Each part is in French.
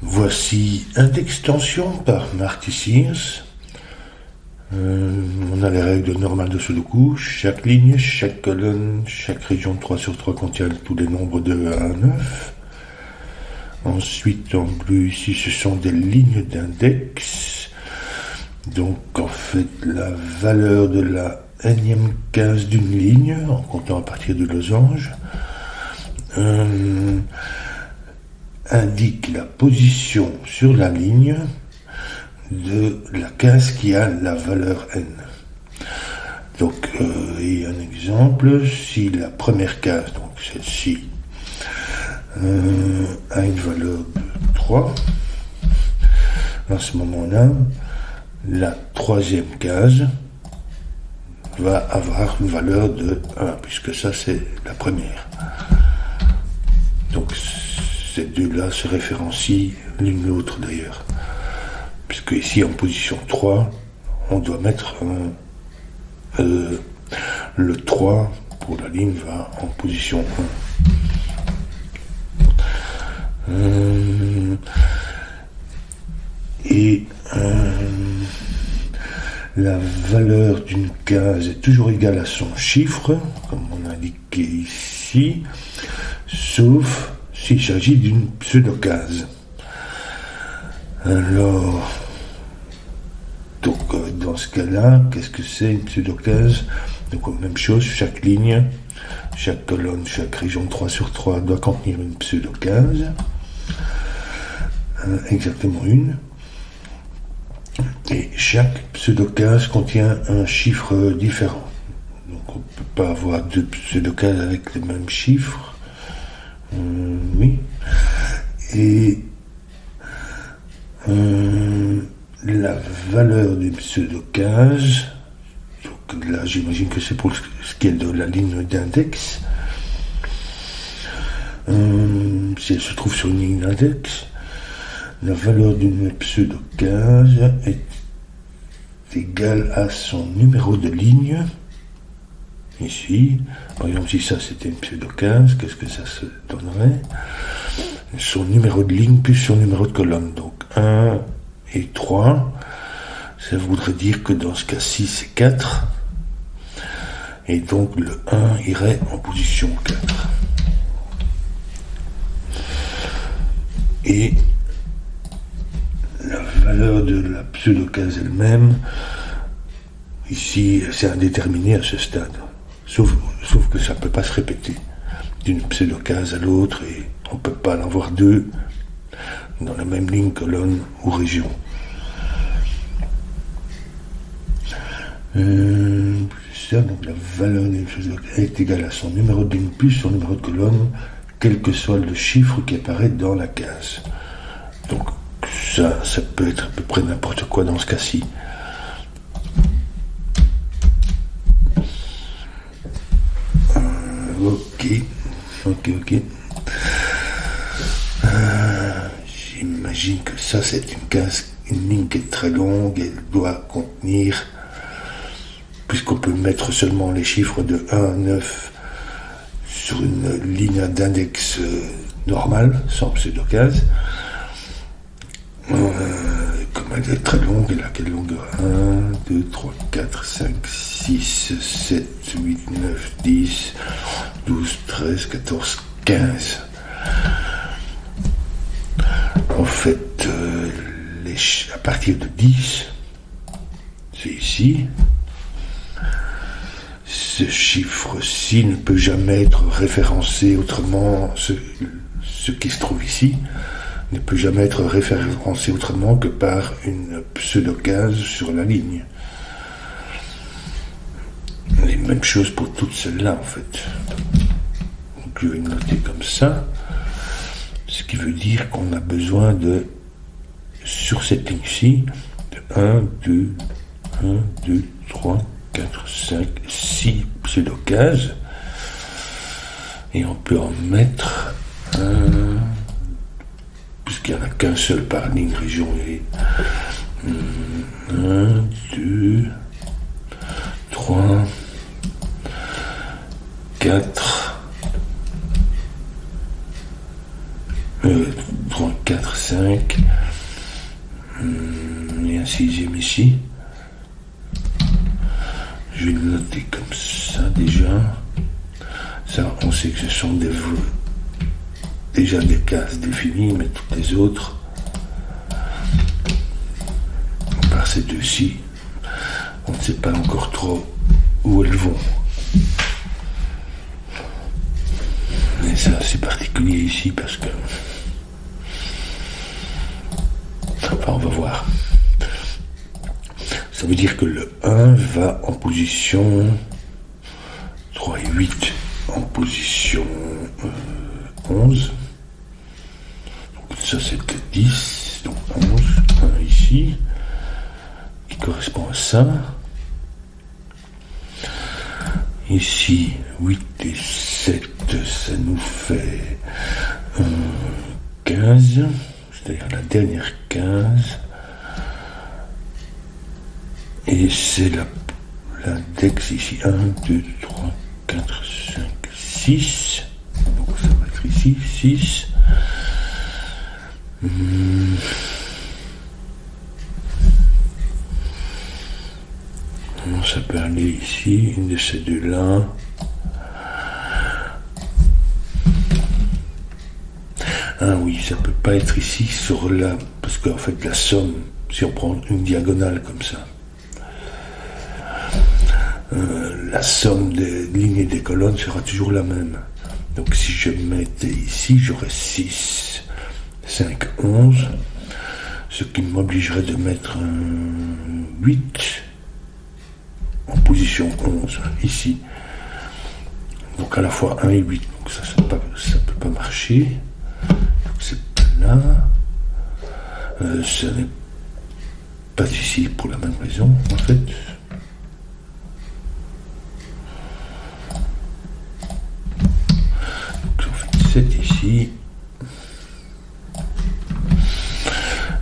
Voici Indextension par Marty Sears. On a les règles normales de Sudoku. Chaque ligne, chaque colonne, chaque région de 3 sur 3 contient tous les nombres de 1 à 9. Ensuite, en bleu ici, ce sont des lignes d'index. Donc, en fait, la valeur de la énième case d'une ligne, en comptant à partir du losange, indique la position sur la ligne de la case qui a la valeur n. Donc, et un exemple, si la première case, donc celle-ci, a une valeur de 3, à ce moment-là, la troisième case va avoir une valeur de 1, puisque ça c'est la première. Donc ces deux-là se référencient l'une l'autre d'ailleurs. Puisque ici en position 3, on doit mettre le 3 pour la ligne va en position 1. La valeur d'une case est toujours égale à son chiffre, comme on a indiqué ici, sauf s'il s'agit d'une pseudo-case. Alors, donc dans ce cas-là, qu'est-ce que c'est une pseudo-case? Donc même chose, chaque ligne, chaque colonne, chaque région de 3 sur 3 doit contenir une pseudo-case, exactement une. Et chaque pseudo-case contient un chiffre différent. Donc on ne peut pas avoir deux pseudo-cases avec le même chiffre. Oui. Et la valeur des pseudo-cases, donc là j'imagine que c'est pour ce qui est de la ligne d'index. Si elle se trouve sur une ligne d'index, la valeur d'une pseudo-case est égale à son numéro de ligne. Ici, par exemple, si ça c'était une pseudo-case, qu'est-ce que ça se donnerait? Son numéro de ligne plus son numéro de colonne. Donc 1 et 3, ça voudrait dire que dans ce cas-ci c'est 4. Et donc le 1 irait en position 4. Et la valeur de la pseudo-case elle-même, ici, c'est indéterminé à ce stade. Sauf que ça ne peut pas se répéter d'une pseudo-case à l'autre et on ne peut pas en avoir deux dans la même ligne, colonne ou région. Donc la valeur d'une pseudo-case est égale à son numéro de ligne plus son numéro de colonne, quel que soit le chiffre qui apparaît dans la case. Donc ça peut être à peu près n'importe quoi dans ce cas-ci. Ok. J'imagine que ça c'est une ligne qui est très longue, elle doit contenir, puisqu'on peut mettre seulement les chiffres de 1 à 9 sur une ligne d'index normale, sans pseudo-case. Comme elle est très longue, elle a quelle longueur? 1, 2, 3, 4, 5, 6, 7, 8, 9, 10, 12, 13, 14, 15. En fait, à partir de 10, c'est ici, ce chiffre-ci ne peut jamais être référencé autrement, ce qui se trouve ici, ne peut jamais être référencé autrement que par une pseudo-case sur la ligne. Les mêmes choses pour toutes celles-là en fait. Donc je vais noter comme ça, ce qui veut dire qu'on a besoin de, sur cette ligne-ci, de 1, 2, 3, 4, 5, 6 pseudo-cases, et on peut en mettre un, puisqu'il n'y en a qu'un seul par ligne région, et 1, 2, 3, 4, 4, 5. Et un sixième ici. Je vais le noter comme ça déjà. Ça, on sait que ce sont déjà des cases définies, mais toutes les autres, par ces deux-ci, on ne sait pas encore trop où elles vont. Mais ça, c'est particulier ici parce que... Enfin, on va voir. Ça veut dire que le 1 va en position 3 et 8 en position 11. Donc ça c'est le 10. Donc 11, 1 ici, qui correspond à ça. Ici, 8 et 7, ça nous fait 15, c'est-à-dire la dernière 15. Et c'est l'index ici, 1, 2, 3, 4, 5, 6. Donc ça va être ici, 6. Ça peut aller ici, une de ces deux-là. Ah oui, ça peut pas être ici sur là, parce qu'en fait la somme, si on prend une diagonale comme ça, la somme des lignes et des colonnes sera toujours la même. Donc si je mettais ici, j'aurais 6, 5, 11, ce qui m'obligerait de mettre 8 en position 11 ici. Donc à la fois 1 et 8, donc ça peut pas marcher. Donc c'est là. Ce n'est pas ici pour la même raison en fait. Donc on fait 7 ici.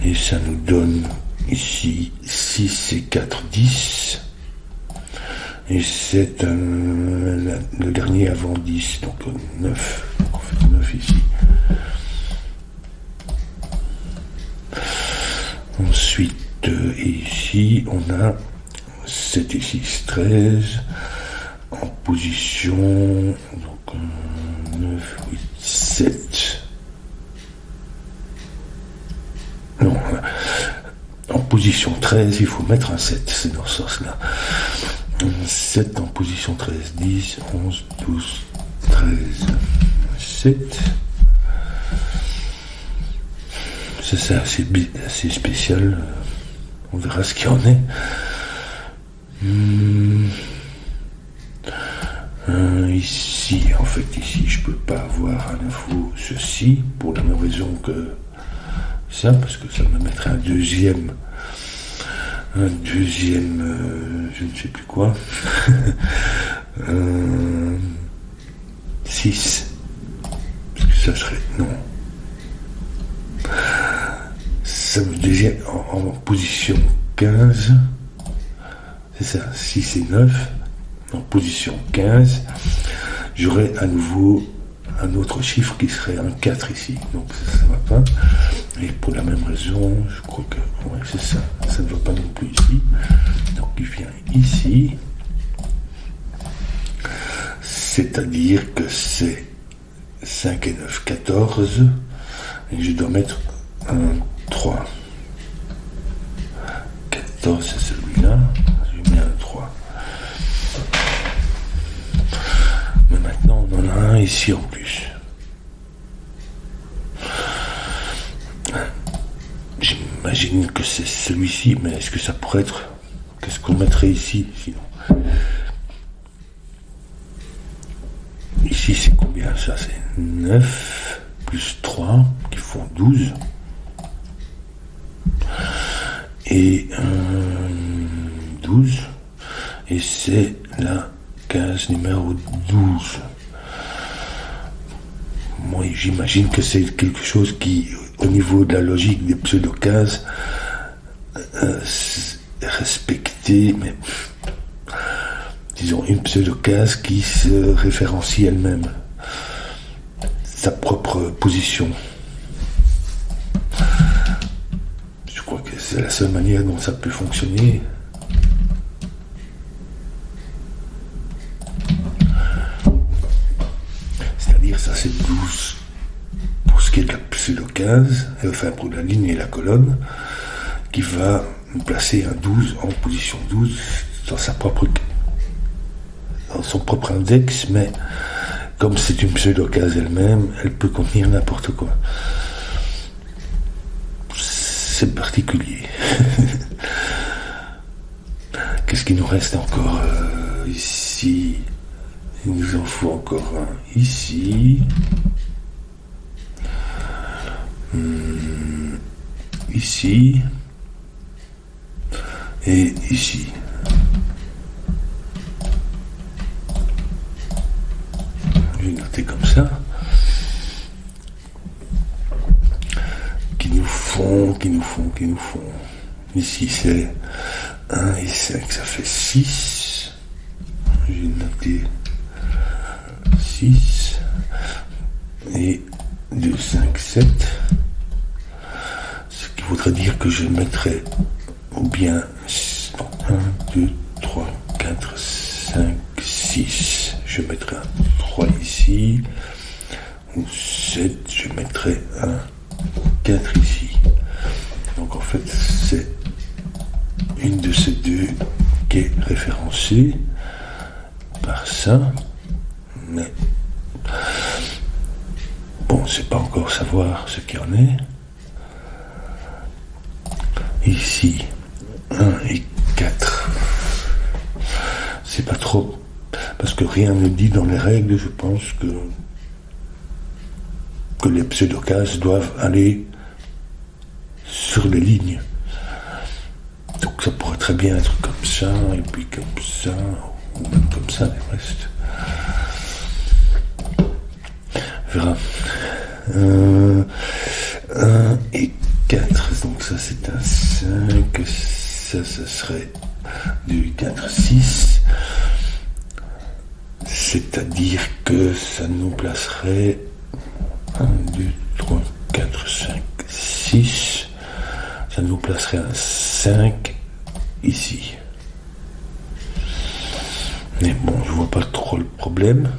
Et ça nous donne ici 6 et 4, 10. Et c'est le dernier avant 10, donc 9. Donc on fait 9 ici. Ensuite, ici, on a 7 et 6, 13. En position, donc 9, 8, 7. Non, en position 13, il faut mettre un 7, c'est dans ce sens-là. 7 en position 13, 10, 11, 12, 13, 7. Ça, c'est assez spécial. On verra ce qu'il y en est. Ici, en fait, ici, je peux pas avoir un info ceci, pour la même raison que ça, parce que ça me mettrait un deuxième, je ne sais plus quoi, 6, parce que ça serait, non, ça me deuxième en position 15, c'est ça, 6 et 9, en position 15, j'aurais à nouveau un autre chiffre qui serait un 4 ici, donc ça ne va pas. Et pour la même raison, je crois que ouais, c'est ça, ça ne va pas non plus ici. Donc il vient ici, c'est-à-dire que c'est 5 et 9, 14, et je dois mettre un 3. 14 c'est celui-là, je mets un 3. Mais maintenant on en a un ici en plus. J'imagine que c'est celui-ci, mais est-ce que ça pourrait être... Qu'est-ce qu'on mettrait ici, sinon? Ici, c'est combien, ça? C'est 9, plus 3, qui font 12. Et 12. Et c'est la case numéro 12. Moi, j'imagine que c'est quelque chose qui... au niveau de la logique des pseudo-cases, respecter, mais disons une pseudo-case qui se référencie elle-même, sa propre position. c'est la seule manière dont ça peut fonctionner. C'est-à-dire, ça c'est 12 pour ce qui est de la pseudo-15, enfin pour la ligne et la colonne, qui va placer un 12 en position 12 dans son propre index, mais comme c'est une pseudo-case elle-même, elle peut contenir n'importe quoi. C'est particulier. Qu'est-ce qu'il nous reste encore ici? Il nous en faut encore un ici. Ici. Et ici. Je vais noter comme ça. Qui nous font. Ici c'est 1 et 5, ça fait 6. Je vais noter 6. Et 2, 5, 7. Ce qui voudrait dire que je mettrais ou bien 1, 2, 3, 4, 5, 6. Je mettrai un 3 ici. Ou 7, je mettrai un 4 ici. Donc en fait, c'est une de ces deux qui est référencée par ça. Mais bon, c'est pas encore savoir ce qu'il y en est. Ici, 1 et 4. C'est pas trop. Parce que rien ne dit dans les règles, je pense que les pseudocases doivent aller sur les lignes. Donc ça pourrait très bien être comme ça, et puis comme ça, ou même comme ça, le reste. On verra. 1 et 4, donc ça c'est un 5, ça serait 2, 4, 6. C'est-à-dire que ça nous placerait 1, 2, 3, 4, 5, 6. Ça nous placerait un 5 ici. Mais bon, je vois pas trop le problème.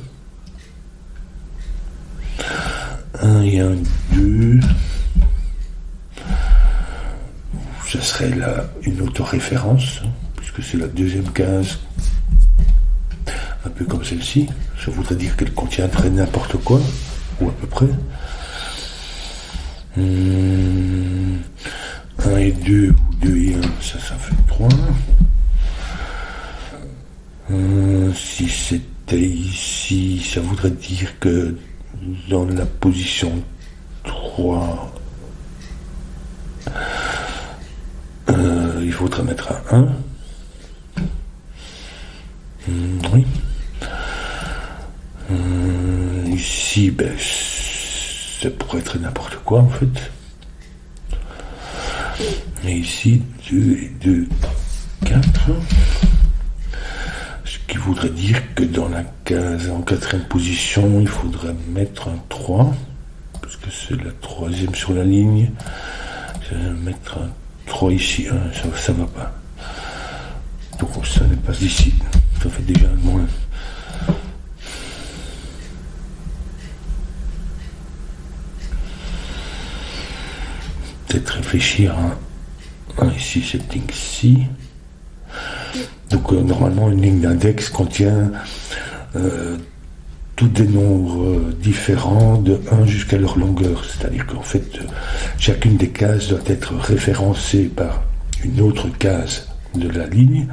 1 et 1, 2. Ça serait là une autoréférence, puisque c'est la deuxième case, un peu comme celle-ci. Ça voudrait dire qu'elle contiendrait n'importe quoi, ou à peu près. 1 et 2, ou 2 et 1, ça fait 3. Si c'était ici, ça voudrait dire que dans la position 3, il faudrait mettre un 1. Oui. Ici, ben, ça pourrait être n'importe quoi en fait. Et ici, 2 et 2, 4. Ce qui voudrait dire que dans la case en quatrième position, il faudrait mettre un 3, parce que c'est la troisième sur la ligne. Je vais mettre un 3 ici, ça va pas. Donc ça n'est pas ici. Ça fait déjà un moins. Peut-être réfléchir à ici, cette ligne-ci. Donc normalement, une ligne d'index contient tous des nombres différents de 1 jusqu'à leur longueur. C'est-à-dire qu'en fait, chacune des cases doit être référencée par une autre case de la ligne.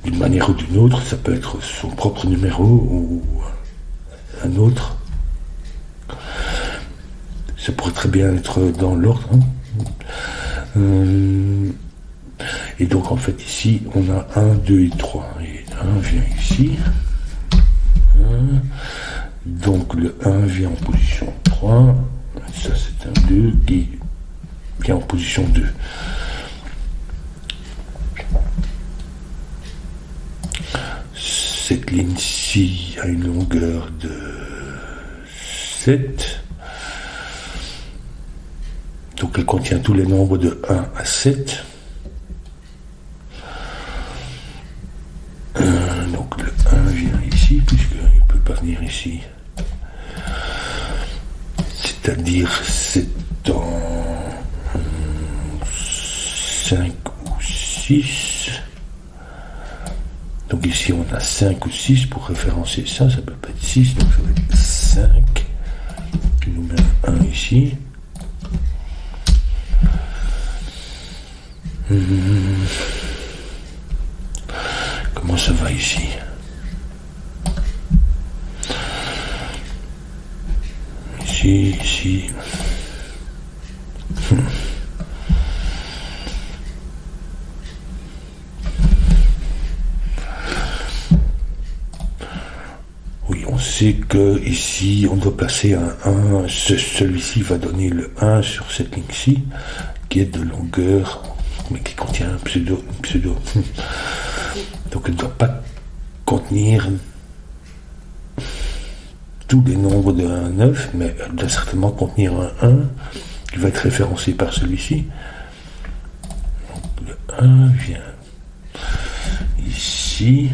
D'une manière ou d'une autre, ça peut être son propre numéro ou un autre. Ça pourrait très bien être dans l'ordre. Et donc en fait ici, on a 1, 2 et 3. Et 1 vient ici. Donc le 1 vient en position 3. Ça c'est un 2 qui vient en position 2. Cette ligne-ci a une longueur de 7. Donc elle contient tous les nombres de 1 à 7. Donc le 1 vient ici, puisqu'il ne peut pas venir ici. C'est-à-dire c'est en 5 ou 6. Donc ici on a 5 ou 6 pour référencer ça, ça peut pas être 6, donc ça va être 5. qui nous met un 1 ici. Comment ça va ici? Ici. Oui, on sait que ici on doit placer un 1. Celui-ci va donner le 1 sur cette ligne-ci, qui est de longueur, mais qui contient un pseudo. Donc elle ne doit pas contenir tous les nombres de 1 à 9, mais elle doit certainement contenir un 1 qui va être référencé par celui-ci. Donc le 1 vient ici.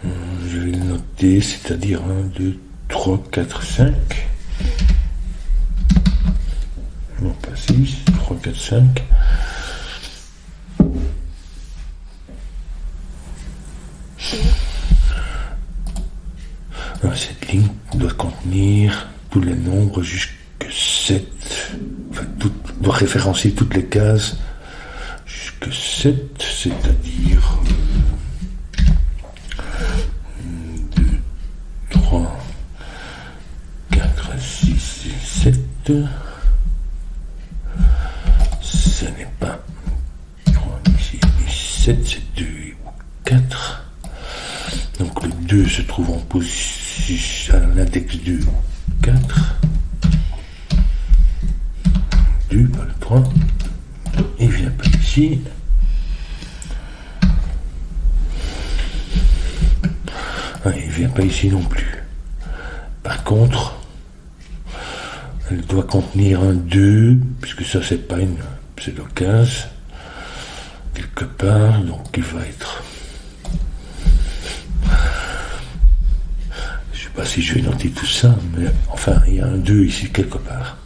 Je vais le noter, c'est-à-dire 1, 2, 3, 4, 5. Non, pas 6, 3, 4, 5. Cette ligne doit contenir tous les nombres jusque 7. Enfin, doit référencer toutes les cases jusque 7, c'est-à-dire 2, 3, 4, 6 et 7. Ce n'est pas 3 ici, 7, c'est 2 ou 4. Donc le 2 se trouve en position à l'index 2 ou 4. 2, pas le 3. Il vient pas ici. Il vient pas ici non plus. Par contre, elle doit contenir un 2, puisque ça c'est pas une pseudo-15, quelque part, donc il va être... Je sais pas si je vais noter tout ça, mais enfin, il y a un 2 ici quelque part.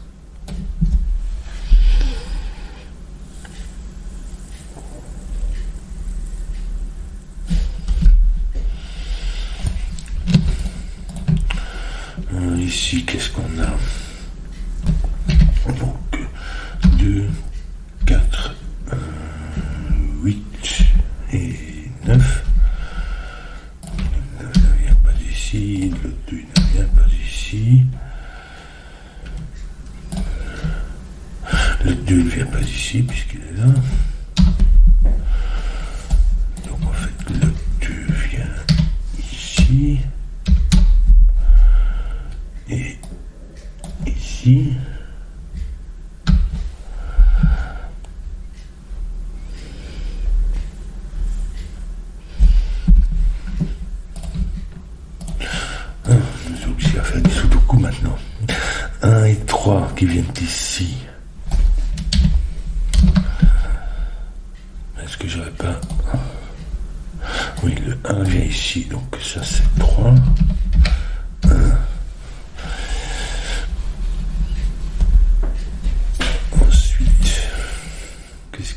Ici, qu'est-ce qu'on a? Donc, 2, 4, 8 et 9. Le 9 ne vient pas ici, le 2 ne vient pas ici. Le 2 ne vient pas ici, puisqu'il est là. Donc, en fait, le 2 vient ici. Et ici, nous obligés à faire des sudoku maintenant. 1 et 3 qui viennent ici. Est-ce que j'aurais pas... Oui, le 1 vient ici, donc ça c'est 3.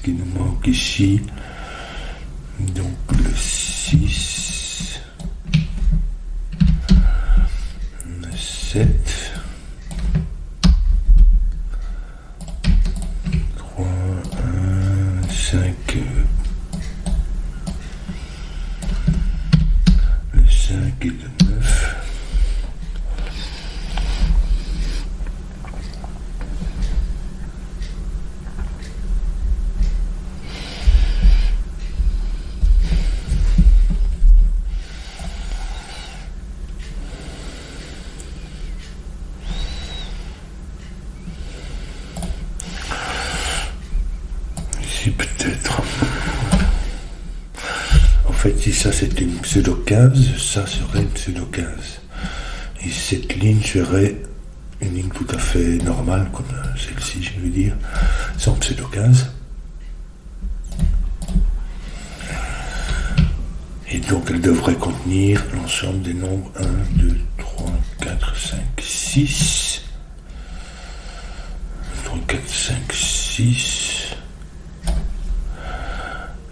Qui nous manque ici, donc le 6, le 7, 3, 1, 5, le 5 et le 9. Peut-être. En fait, si ça c'était une pseudo 15, ça serait une pseudo 15. Et cette ligne serait une ligne tout à fait normale, comme celle-ci, je veux dire, sans pseudo 15. Et donc elle devrait contenir l'ensemble des nombres 1, 2, 3, 4, 5, 6. 3, 4, 5, 6.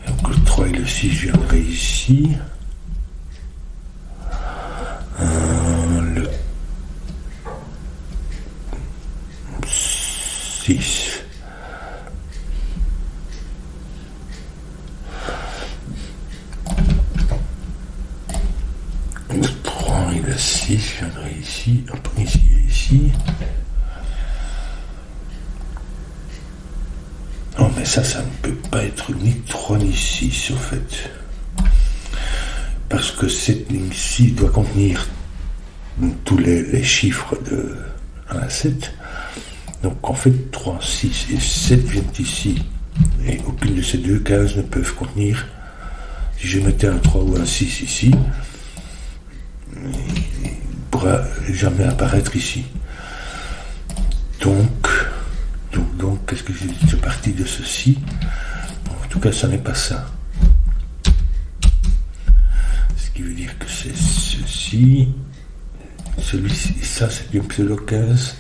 Donc le 3 et le 6 viendraient ici. Le 6. Le 3 et le 6 viendraient ici, ici et ici. Non, mais ça ne peut pas être ni 3 ni 6, au fait. Parce que cette ligne-ci doit contenir tous les chiffres de 1 à 7. Donc, en fait, 3, 6 et 7 viennent ici. Et aucune de ces deux cases ne peuvent contenir. Si je mettais un 3 ou un 6 ici, il ne pourra jamais apparaître ici. Donc, qu'est-ce que je parti de ceci? En tout cas, ça n'est pas ça. Ce qui veut dire que c'est ceci. Celui-ci, ça, c'est une pseudo 15.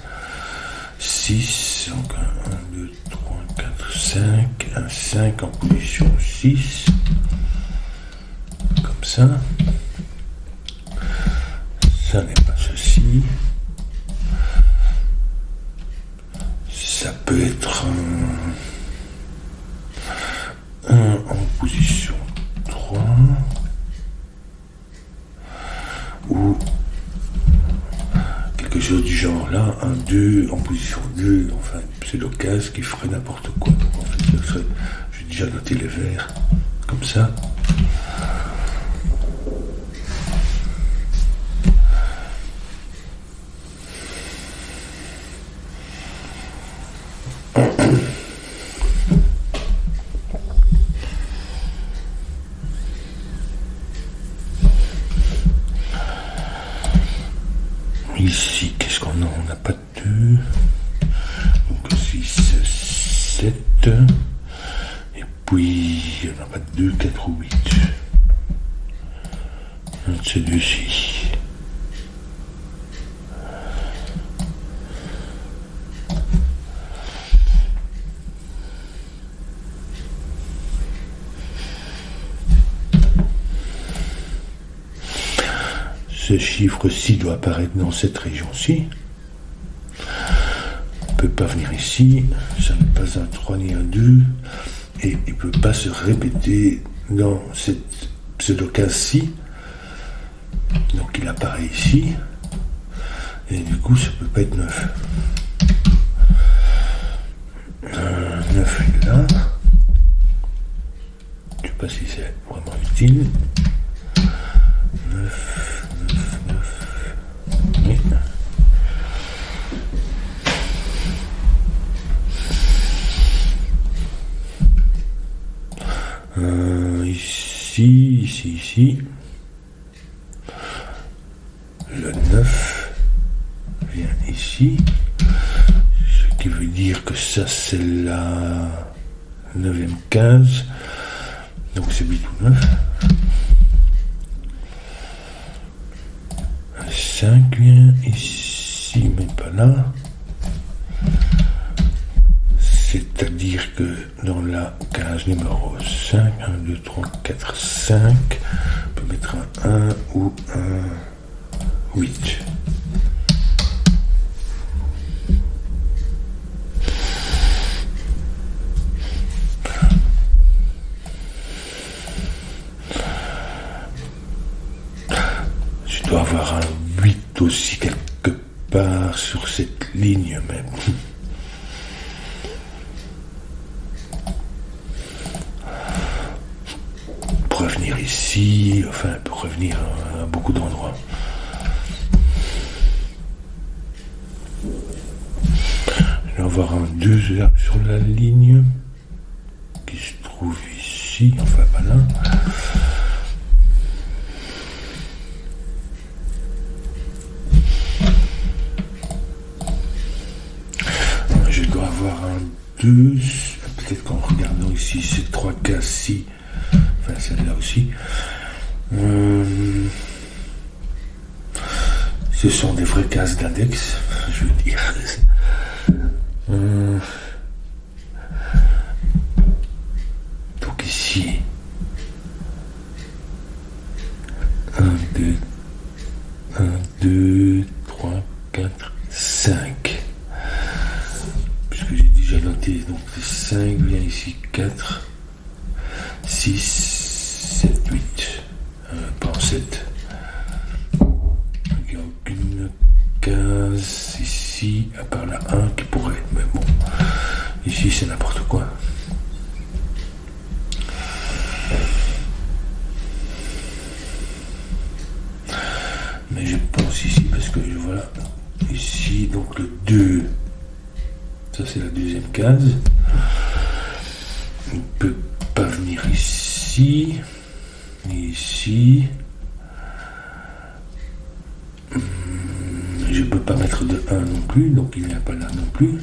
6, donc 1, 2, 3, 4, 5. Un 5 en position 6. Comme ça. Ça n'est pas ceci. Ça peut être un en position 3 ou quelque chose du genre là, un 2 en position 2, enfin pseudo 15 qui ferait n'importe quoi. Donc en fait, j'ai déjà noté les verts comme ça. Ici, qu'est-ce qu'on a? On n'a pas de 2. Donc 6, 7. Et puis, on n'a pas de 2, 4 ou 8. Un de ces deux-ci. Ce chiffre-ci doit apparaître dans cette région-ci. Il ne peut pas venir ici. Ça n'est pas un 3 ni un 2. Et il ne peut pas se répéter dans cette pseudo-case-ci. Donc il apparaît ici. Et du coup, ça ne peut pas être 9. 9 est là. Je ne sais pas si c'est vraiment utile. 9, 9, 9. Oui. Ici. Le 9 vient ici. Ce qui veut dire que ça, c'est la 9e case. Donc c'est 8 ou 9. 5 vient ici, mais pas là. C'est-à-dire que dans la case numéro 5, 1, 2, 3, 4, 5, on peut mettre un 1 ou un 8. Je dois avoir un 8 aussi quelque part sur cette ligne même. Pour revenir ici, enfin pour revenir à beaucoup d'endroits. Je vais avoir un 2 sur la ligne qui se trouve ici, enfin pas là. avoir un 2, peut-être qu'en regardant ici, ces 3 cases-ci, enfin celle-là aussi, ce sont des vraies cases d'index, je veux dire. Donc ici, 1, 2, 3, 4, 5. Puisque j'ai déjà noté, donc 5 vient ici, 4, 6, 7, 8. Pas en 7. Il n'y a aucune case ici, à part la 1 qui pourrait. Mais bon, ici c'est n'importe quoi. Mais je pense ici, parce que voilà, ici, donc le 2, ça c'est la deuxième case. On ne peut pas venir ici, ni ici. Je ne peux pas mettre de 1 non plus, donc il n'y a pas là non plus.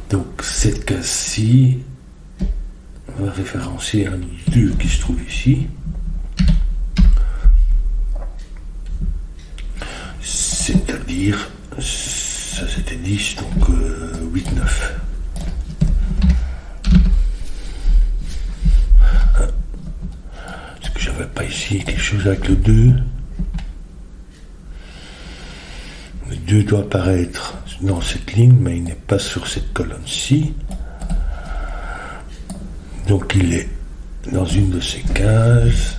Donc cette case-ci va référencer un 2 qui se trouve ici. C'est-à-dire, ça c'était 10, donc 8, 9. Est-ce que j'avais pas ici quelque chose avec le 2 ? Le 2 doit apparaître dans cette ligne, mais il n'est pas sur cette colonne-ci. Donc il est dans une de ces cases,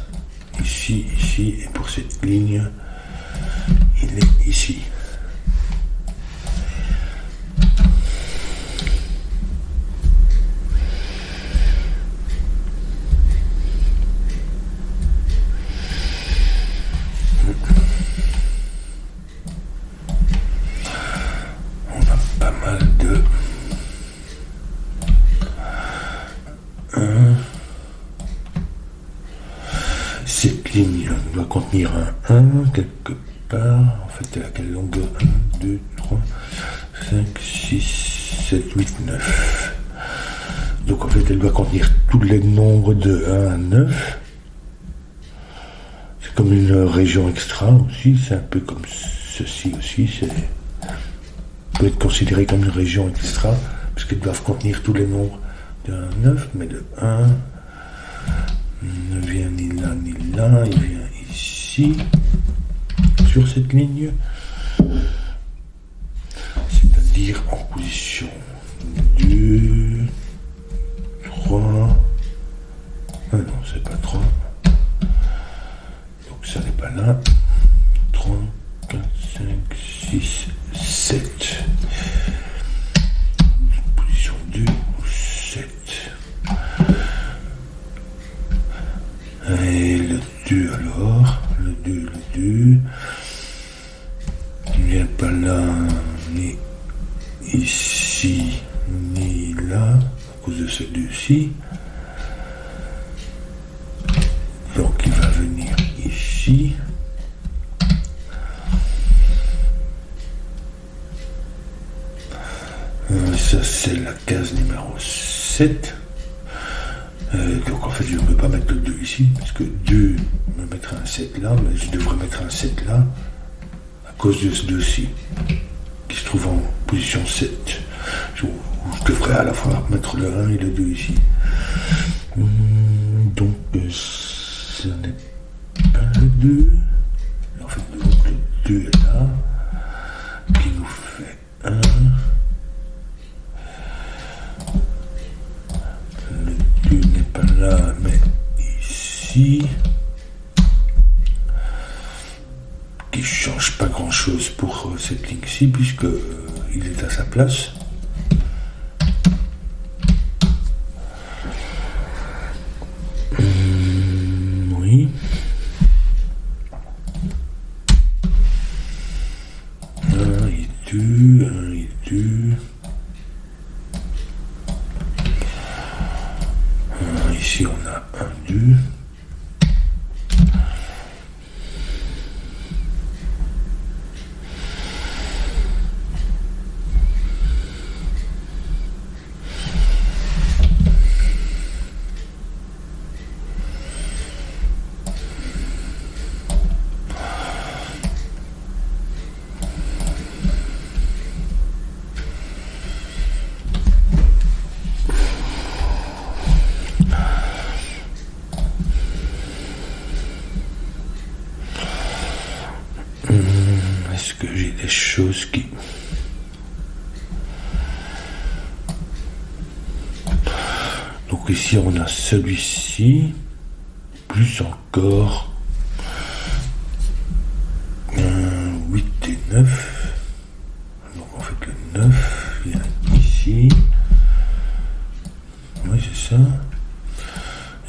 ici, ici, et pour cette ligne, il est ici. On a pas mal de... Cette ligne doit contenir un 1 quelque part. En fait, elle a quelle longueur ? 1, 2, 3, 5, 6, 7, 8, 9. Donc en fait, elle doit contenir tous les nombres de 1 à 9. C'est comme une région extra aussi. C'est un peu comme ceci aussi. Peut être considéré comme une région extra, puisqu'elles doivent contenir tous les nombres de 1 à 9, mais de 1 ne vient ni là ni là, il vient ici, sur cette ligne, c'est-à-dire en position 2, 3, ah non, c'est pas 3, donc ça n'est pas là, 3, 4, 5, 6, 7, position 2, 7. Et le 2 alors, le 2, il vient pas là, ni ici, ni là, à cause de ce 2-ci. Donc il va venir ici. Ça c'est la case numéro 7. Donc en fait je ne peux pas mettre le 2 ici, parce que 2 me mettra un 7 là, mais je devrais mettre un 7 là, à cause de ce 2-ci, qui se trouve en position 7. Je devrais à la fois mettre le 1 et le 2 ici. Donc ce n'est pas le 2. En fait donc le 2 est là, qui nous fait 1. N'est pas là, mais ici, qui change pas grand chose pour cette ligne-ci, puisque il est à sa place. Oui. Un et deux. Ici on a 1, 2. Est-ce que j'ai des choses qui... Donc ici on a celui-ci, plus encore 8 et 9. Donc en fait le 9 vient ici. Oui c'est ça.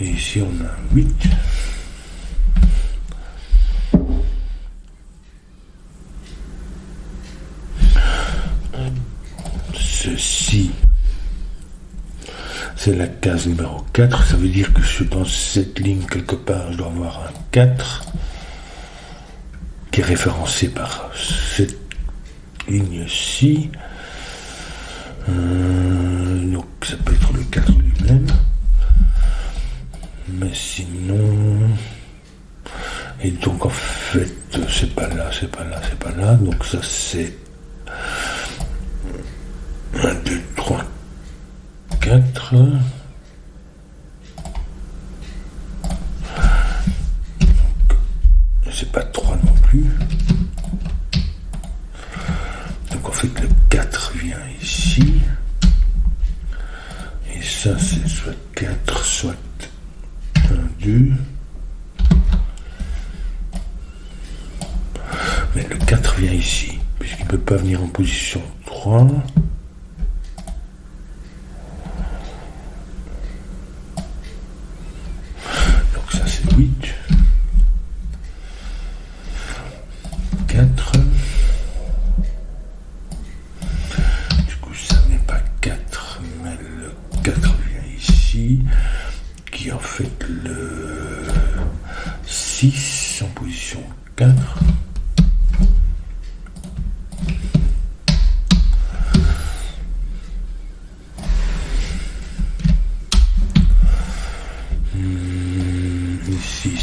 Et ici on a 8. Ceci, c'est la case numéro 4. Ça veut dire que dans cette ligne, quelque part, je dois avoir un 4 qui est référencé par cette ligne-ci. Donc, ça peut être le 4 lui-même. Mais sinon... Et donc, en fait, c'est pas là, c'est pas là, c'est pas là. Donc, ça, c'est... 1, 2, 3, 4. C'est pas 3 non plus. Donc en fait le 4 vient ici. Et ça c'est soit 4, soit 1, 2. Mais le 4 vient ici, puisqu'il ne peut pas venir en position 3. Donc ça c'est 8. 4. Du coup ça n'est pas 4, mais le 4 vient ici, qui est en fait le 6 en position 4. Ici,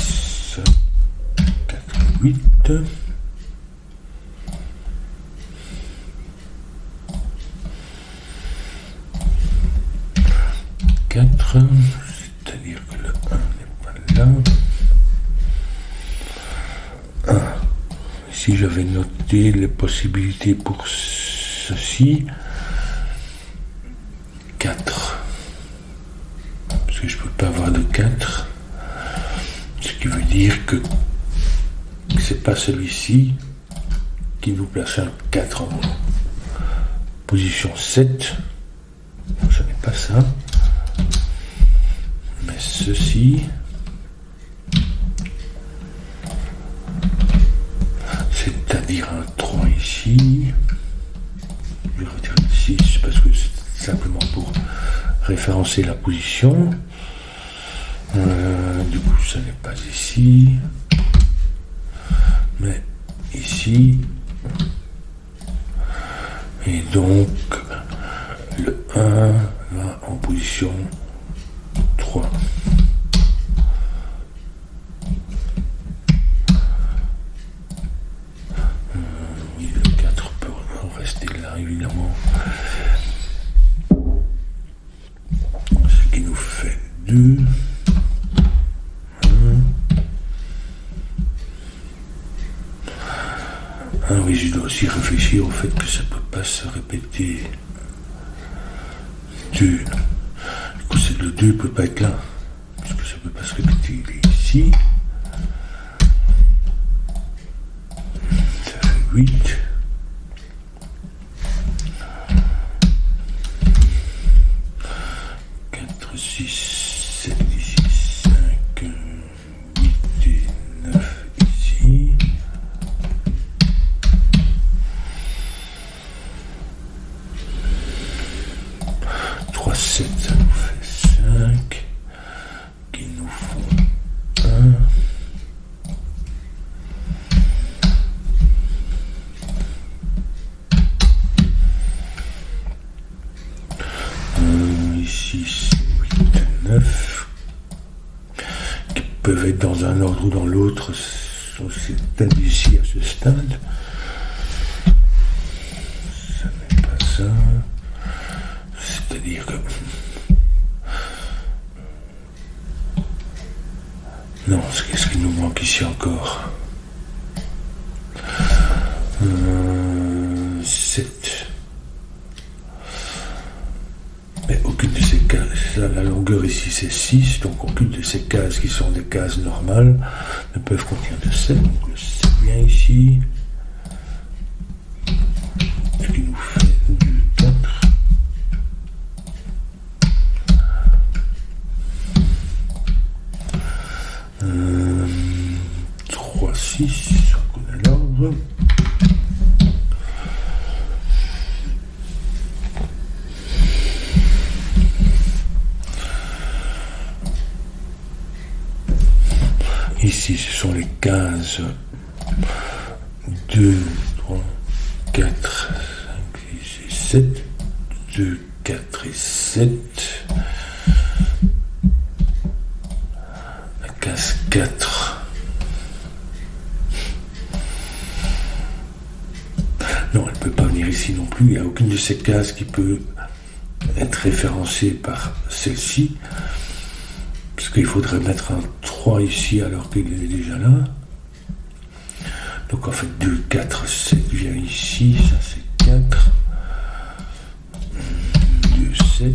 4, 8. 4, c'est-à-dire que le 1 n'est pas là. 1. Si j'avais noté les possibilités pour ceci, 4. Parce que je ne peux pas avoir de 4. Ce qui veut dire que c'est pas celui-ci qui nous place un 4 en position 7. Ce n'est pas ça. Mais ceci, c'est-à-dire un 3 ici. Je vais retirer le 6 parce que c'est simplement pour référencer la position. Du coup, ça n'est pas ici, mais ici. Et donc, le 1 va en position 3. Oui, le 4 peut rester là, évidemment. Ce qui nous fait 2. Ah oui, je dois aussi réfléchir au fait que ça ne peut pas se répéter. 2. Du coup, le 2 ne peut pas être là. Parce que ça ne peut pas se répéter. Il est ici. Ça fait 8. 4, 6, 7 ici. 5, 8 et 9 ici. 3, 7, ça nous fait 5, qui nous font 1. Ici, 8, 9, qui peuvent être dans un ordre ou dans l'autre, c'est indécis à ce stade. Ça n'est pas ça. C'est-à-dire que... Non, qu'est-ce qui nous manque ici encore? 7. Mais aucune de ces cases, la longueur ici c'est 6, donc aucune de ces cases qui sont des cases normales ne peuvent contenir de 7. Donc le 7 vient ici. Ce qui nous fait du 4. 3, 6, on connaît l'ordre. Ici, ce sont les cases 2, 3, 4, 5, 6 et 7. 2, 4 et 7. La case 4. Non, elle ne peut pas venir ici non plus. Il n'y a aucune de ces cases qui peut être référencée par celle-ci. Parce qu'il faudrait mettre un 3 ici alors qu'il est déjà là. Donc en fait 2, 4, 7 vient ici, ça c'est 4. 2, 7.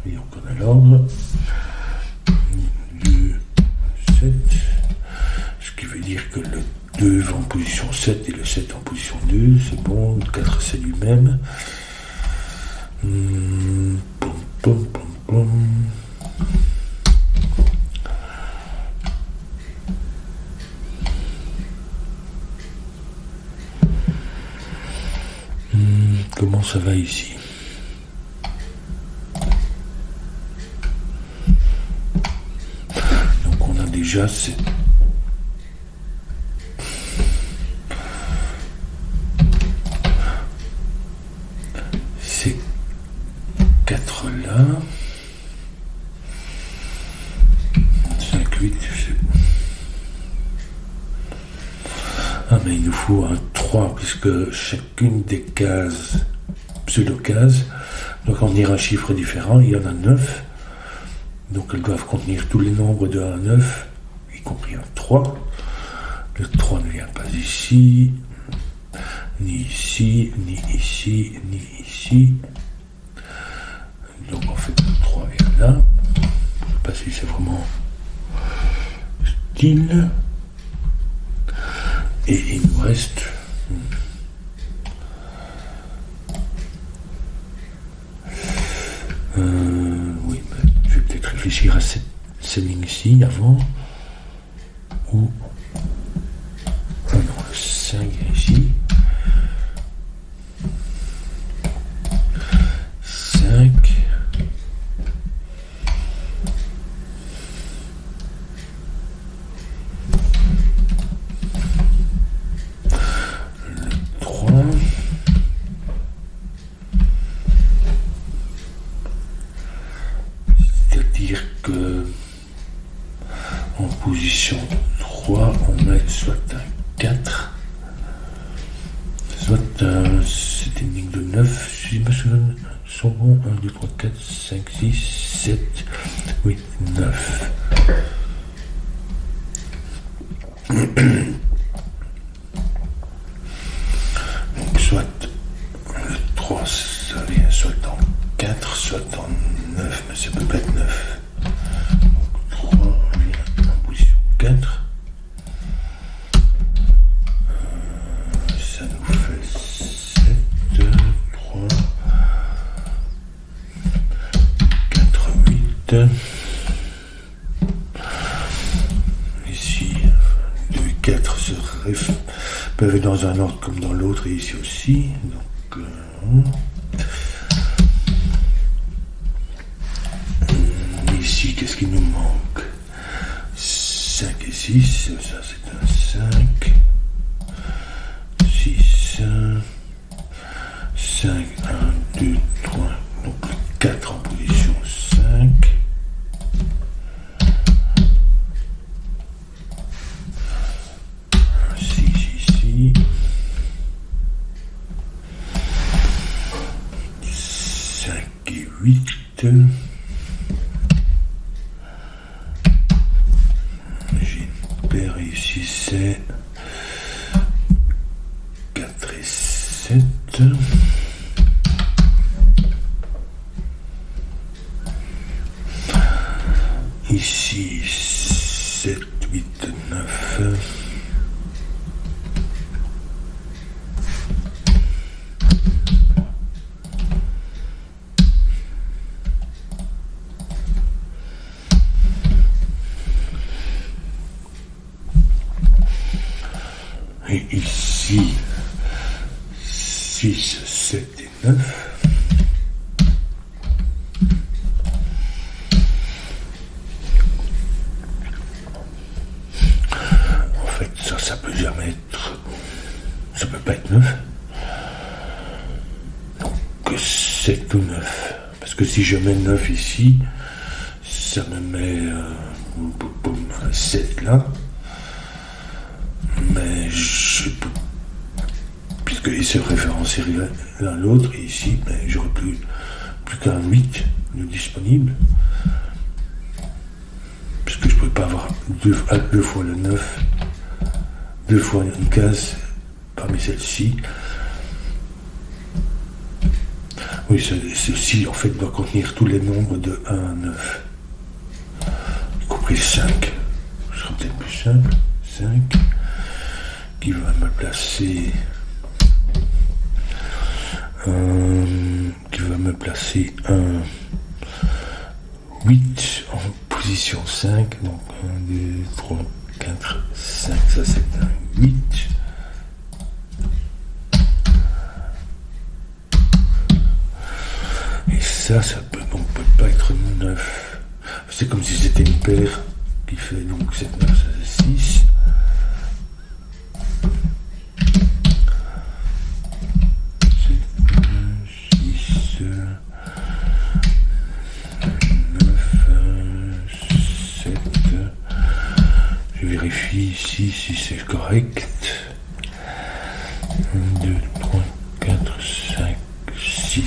Et on connaît l'ordre. 2, 7. Ce qui veut dire que le 2 va en position 7 et le 7 en position 2. C'est bon, le 4 c'est lui-même. Pom, pom, pom, pom. Comment ça va ici? Donc on a déjà ces quatre là. 5, 8, ah mais il nous faut un 3 puisque chacune des cases, pseudo-cases, doit contenir un chiffre différent. Il y en a 9, donc elles doivent contenir tous les nombres de 1 à 9, y compris un 3. Le 3 ne vient pas ici, ni ici, ni ici, ni ici. Donc en fait le 3 vient là. Je ne sais pas si c'est vraiment style. Et il nous reste oui, je vais peut-être réfléchir à cette ligne-ci avant. Ou non, le 5 est ici. 5. C'est-à-dire que en position 3, on met soit un 4, soit c'est une ligne de 9, si je me souviens, sont bons, 1, 2, 3, 4, 5, 6, 7, 8, 9. Donc soit le 3, ça vient soit en 4, soit en 9, mais ça peut pas être 9. Donc 3 vient en position 4. Ça nous fait 7, 3, 4, 8. Ici, 2 et 4 peuvent être dans un ordre comme dans l'autre et ici aussi. Donc, ici, qu'est-ce qui nous manque? 5 et 6, ça c'est un 5. 6, 5, 1, 2, 3, donc le 4 en position 5. 6 ici. 5 et 8. J'ai une paire ici, c'est 7. Ici 7, 8, 9. Et ici 6, 7 et 9. Ça peut jamais être. Ça peut pas être 9. Donc 7 ou 9. Parce que si je mets 9 ici, ça me met 7 là. Mais puisqu'il se référencierait l'un à l'autre, et ici, j'aurais plus qu'un 8 de disponible. Puisque je ne pouvais pas avoir deux fois le 9. 2 fois une case parmi celles-ci. Oui, ceci en fait doit contenir tous les nombres de 1 à 9. Y compris 5. Ce sera peut-être plus simple. 5. Qui va me placer. Qui va me placer un 8 en position 5. Donc 1, 2, 3, 4, 5, ça c'est un 8. Et ça peut donc peut pas être 9. C'est comme si c'était une paire qui fait donc 7, 9, ça c'est 6. Ici, si c'est correct. 1, 2, 3, 4, 5, 6,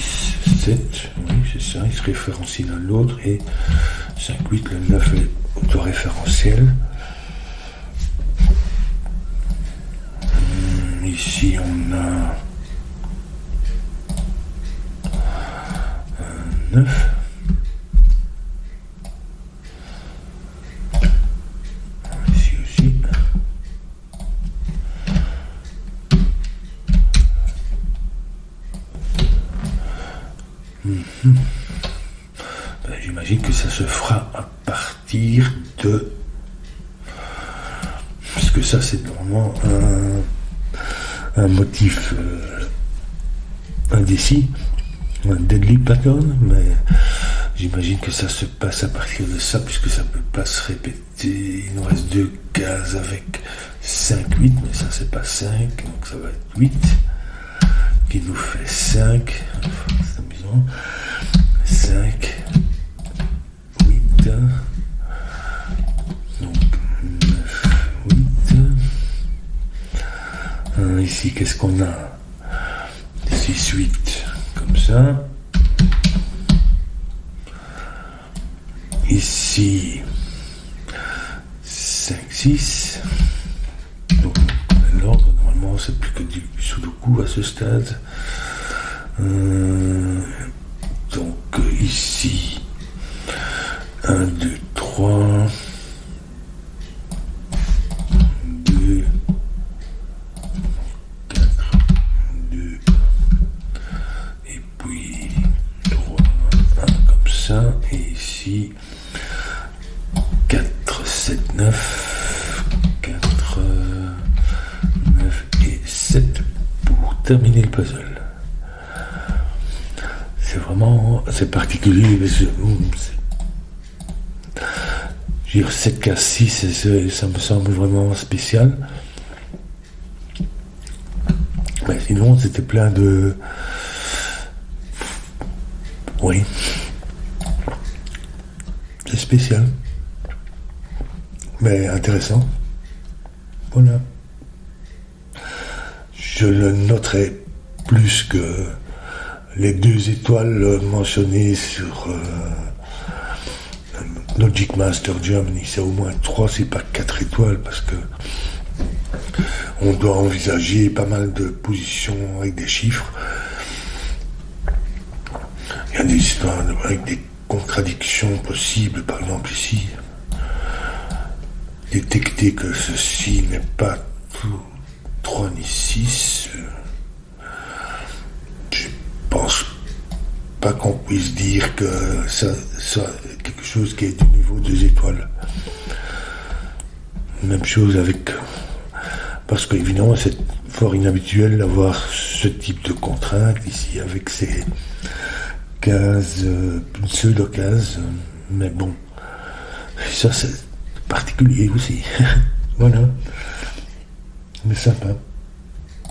7. Oui, c'est ça. Il se référencie l'un à l'autre. Et 5, 8, le 9 est autoréférentiel. Ici, on a un 9. J'imagine que ça se fera à partir de... Parce que ça c'est normalement un motif indécis, un deadly pattern, mais j'imagine que ça se passe à partir de ça, puisque ça ne peut pas se répéter. Il nous reste 2 cases avec 5, 8, mais ça c'est pas 5, donc ça va être 8, qui nous fait 5, c'est amusant, 5, 8, donc 9, 8, ici qu'est-ce qu'on a, 6, 8, comme ça, ici 5, 6, donc l'ordre normalement c'est plus que du sudoku à ce stade. Donc ici 1, 2, 3, 2, 4, 2, et puis 3, 1 comme ça, et ici 4, 7, 9, 4, 9 et 7 pour terminer le puzzle. C'est particulier, mais je veux dire 7 cases 6, ça me semble vraiment spécial. Mais sinon, c'était plein de... Oui. C'est spécial. Mais intéressant. Voilà. Je le noterai plus que les 2 étoiles mentionnées sur Logic Master Germany. C'est au moins 3, c'est pas 4 étoiles, parce que On doit envisager pas mal de positions avec des chiffres. Il y a des histoires avec des contradictions possibles, par exemple ici. Détecter que ceci n'est pas 3 ni 6. Je pense pas qu'on puisse dire que ça quelque chose qui est du niveau 2 étoiles. Même chose avec... Parce qu'évidemment, c'est fort inhabituel d'avoir ce type de contrainte ici avec ces 15 pseudo-15. Mais bon, ça c'est particulier aussi. Voilà. Mais sympa.